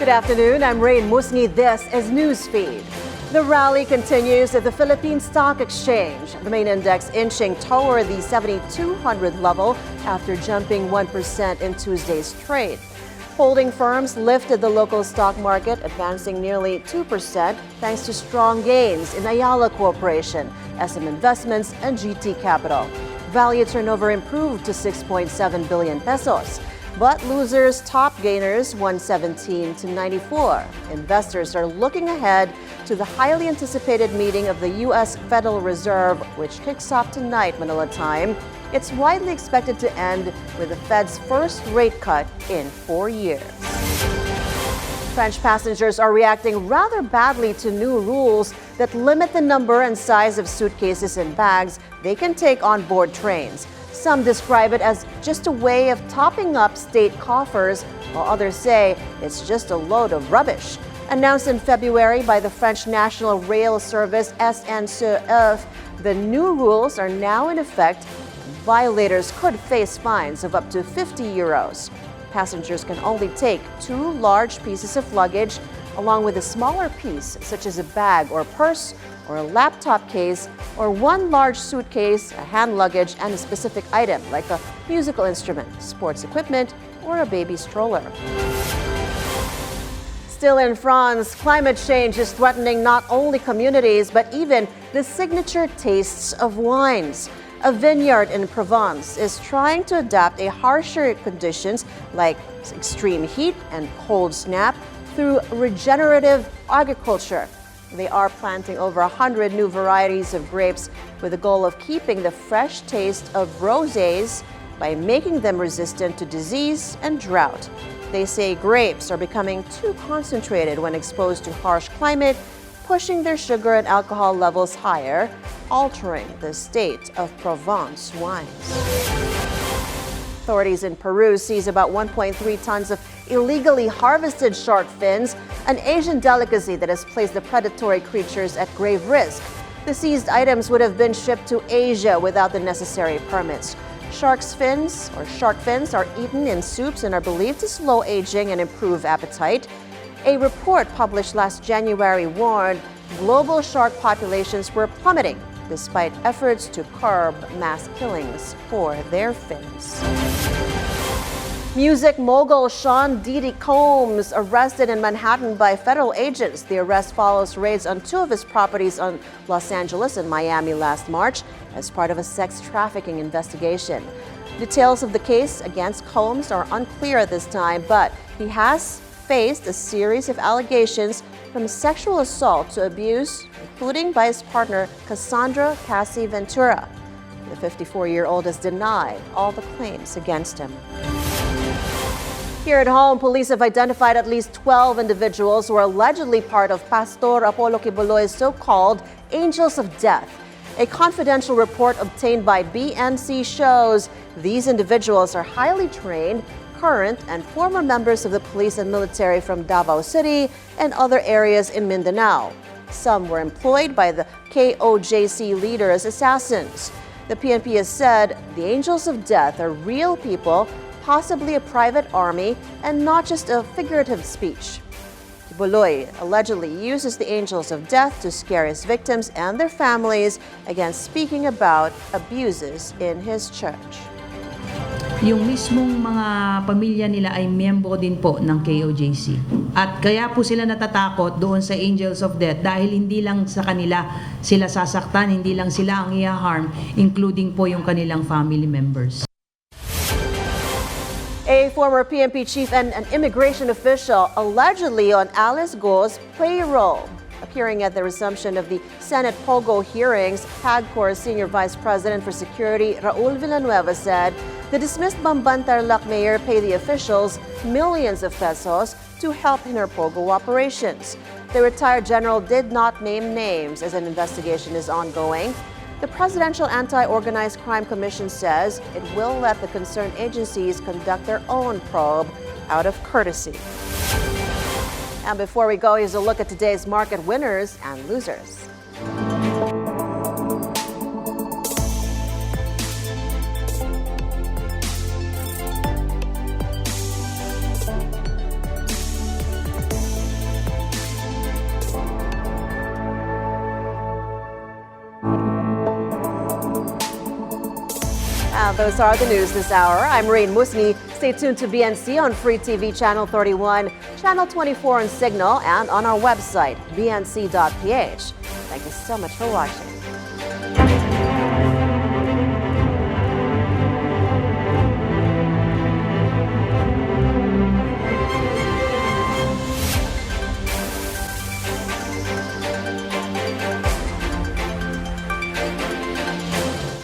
Good afternoon, I'm Raine Musñgi. This is Newsfeed. The rally continues at the Philippine Stock Exchange. The main index inching toward the 7,200 level after jumping 1% in Tuesday's trade. Holding firms lifted the local stock market, advancing nearly 2% thanks to strong gains in Ayala Corporation, SM Investments, and GT Capital. Value turnover improved to 6.7 billion pesos. But losers top gainers 117 to 94. Investors are looking ahead to the highly anticipated meeting of the U.S. Federal Reserve, which kicks off tonight Manila time. It's widely expected to end with the Fed's first rate cut in 4 years. French passengers are reacting rather badly to new rules that limit the number and size of suitcases and bags they can take on board trains. Some describe it as just a way of topping up state coffers, while others say it's just a load of rubbish. Announced in February by the French National Rail Service SNCF, the new rules are now in effect. Violators could face fines of up to 50 euros. Passengers can only take 2 large pieces of luggage, along with a smaller piece, such as a bag or purse, or a laptop case, or 1 large suitcase, a hand luggage, and a specific item like a musical instrument, sports equipment, or a baby stroller. Still in France, climate change is threatening not only communities, but even the signature tastes of wines. A vineyard in Provence is trying to adapt a harsher conditions like extreme heat and cold snap through regenerative agriculture. They are planting over 100 new varieties of grapes with the goal of keeping the fresh taste of rosés by making them resistant to disease and drought. They say grapes are becoming too concentrated when exposed to harsh climate, pushing their sugar and alcohol levels higher, altering the state of Provence wines. Authorities in Peru seize about 1.3 tons of illegally harvested shark fins, an Asian delicacy that has placed the predatory creatures at grave risk. The seized items would have been shipped to Asia without the necessary permits. Shark fins are eaten in soups and are believed to slow aging and improve appetite. A report published last January warned global shark populations were plummeting despite efforts to curb mass killings for their fins. Music mogul Diddy Combs arrested in Manhattan by federal agents. The arrest follows raids on 2 of his properties on Los Angeles and Miami last March as part of a sex trafficking investigation. Details of the case against Combs are unclear at this time, but he has faced a series of allegations from sexual assault to abuse, including by his partner Cassandra Cassie Ventura. The 54-year-old has denied all the claims against him. Here at home, police have identified at least 12 individuals who are allegedly part of Pastor Apollo Quiboloy's so-called Angels of Death. A confidential report obtained by BNC shows these individuals are highly trained, current and former members of the police and military from Davao City and other areas in Mindanao. Some were employed by the KOJC leader as assassins. The PNP has said the Angels of Death are real people, possibly a private army, and not just a figurative speech. Quiboloy allegedly uses the Angels of Death to scare his victims and their families against speaking about abuses in his church. Yung mismong mga pamilya nila ay miyembro din po ng KOJC. At kaya po sila natatakot doon sa Angels of Death dahil hindi lang sa kanila sila sasaktan, hindi lang sila ang i-harm, including po yung kanilang family members. A former PNP chief and an immigration official allegedly on Alice Guo's payroll. Appearing at the resumption of the Senate Pogo hearings, PAGCOR's Senior Vice President for Security, Raul Villanueva, said the dismissed Bamban Tarlac mayor paid the officials millions of pesos to help in her Pogo operations. The retired general did not name names as an investigation is ongoing. The Presidential Anti-Organized Crime Commission says it will let the concerned agencies conduct their own probe out of courtesy. And before we go, here's a look at today's market winners and losers. And those are the news this hour. I'm Raine Musñgi. Stay tuned to BNC on Free TV Channel 31, Channel 24 on Signal, and on our website, bnc.ph. Thank you so much for watching.